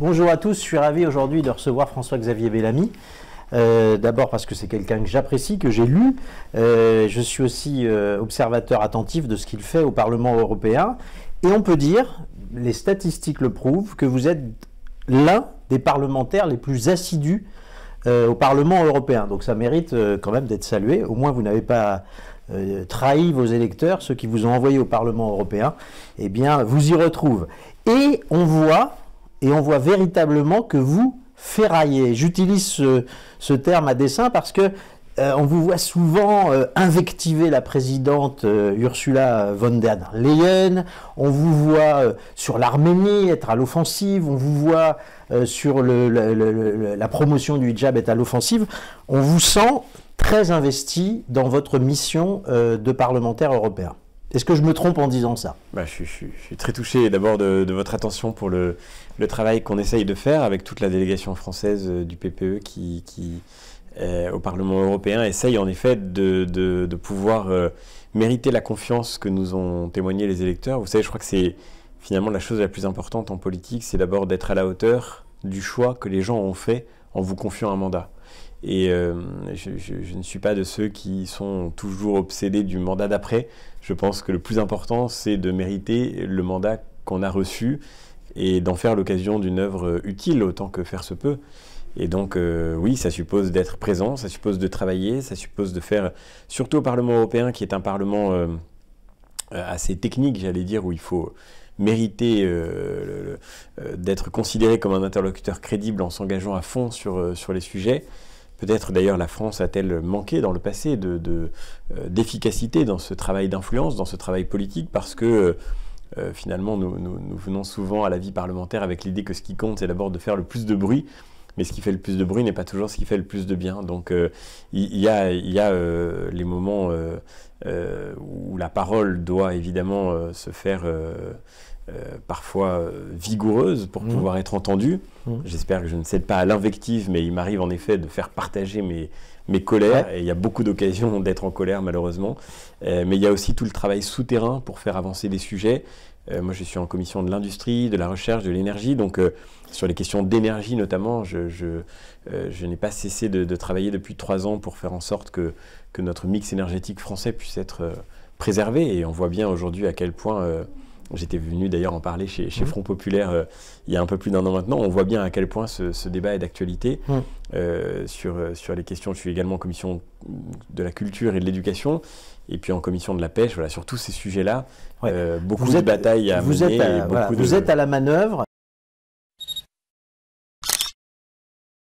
Bonjour à tous, je suis ravi aujourd'hui de recevoir François-Xavier Bellamy. D'abord parce que c'est quelqu'un que j'apprécie, que j'ai lu. Je suis aussi observateur attentif de ce qu'il fait au Parlement européen. Et on peut dire, les statistiques le prouvent, que vous êtes l'un des parlementaires les plus assidus au Parlement européen. Donc ça mérite quand même d'être salué. Au moins vous n'avez pas trahi vos électeurs, ceux qui vous ont envoyé au Parlement européen. Eh bien, vous y retrouvez. Et on voit véritablement que vous ferraillez. J'utilise ce terme à dessein parce que on vous voit souvent invectiver la présidente Ursula von der Leyen, on vous voit sur l'Arménie être à l'offensive, on vous voit sur la promotion du hijab être à l'offensive. On vous sent très investi dans votre mission de parlementaire européen. Est-ce que je me trompe en disant ça? Je suis très touché d'abord de votre attention pour le travail qu'on essaye de faire avec toute la délégation française du PPE qui au Parlement européen essaye en effet de pouvoir mériter la confiance que nous ont témoigné les électeurs. Vous savez, je crois que c'est finalement la chose la plus importante en politique, c'est d'abord d'être à la hauteur du choix que les gens ont fait en vous confiant un mandat. Et je ne suis pas de ceux qui sont toujours obsédés du mandat d'après. Je pense que le plus important, c'est de mériter le mandat qu'on a reçu et d'en faire l'occasion d'une œuvre utile autant que faire se peut. Et donc, oui, ça suppose d'être présent, ça suppose de travailler, ça suppose de faire, surtout au Parlement européen, qui est un Parlement assez technique, j'allais dire, où il faut mériter d'être considéré comme un interlocuteur crédible en s'engageant à fond sur les sujets. Peut-être d'ailleurs la France a-t-elle manqué dans le passé d'efficacité dans ce travail d'influence, dans ce travail politique, parce que finalement nous venons souvent à la vie parlementaire avec l'idée que ce qui compte c'est d'abord de faire le plus de bruit, mais ce qui fait le plus de bruit n'est pas toujours ce qui fait le plus de bien. Donc il y a les moments où la parole doit évidemment se faire parfois vigoureuse pour pouvoir être entendue. J'espère que je ne cède pas à l'invective, mais il m'arrive en effet de faire partager mes colères, et il y a beaucoup d'occasions d'être en colère malheureusement. Mais il y a aussi tout le travail souterrain pour faire avancer des sujets. Moi je suis en commission de l'industrie, de la recherche, de l'énergie, donc sur les questions d'énergie notamment, je n'ai pas cessé de travailler depuis 3 ans pour faire en sorte que notre mix énergétique français puisse être préservé, et on voit bien aujourd'hui à quel point... J'étais venu d'ailleurs en parler chez Front Populaire il y a un peu plus d'1 an maintenant. On voit bien à quel point ce débat est d'actualité sur les questions. Je suis également en commission de la culture et de l'éducation, et puis en commission de la pêche. Voilà, sur tous ces sujets-là, beaucoup de batailles à mener. Vous êtes à la manœuvre.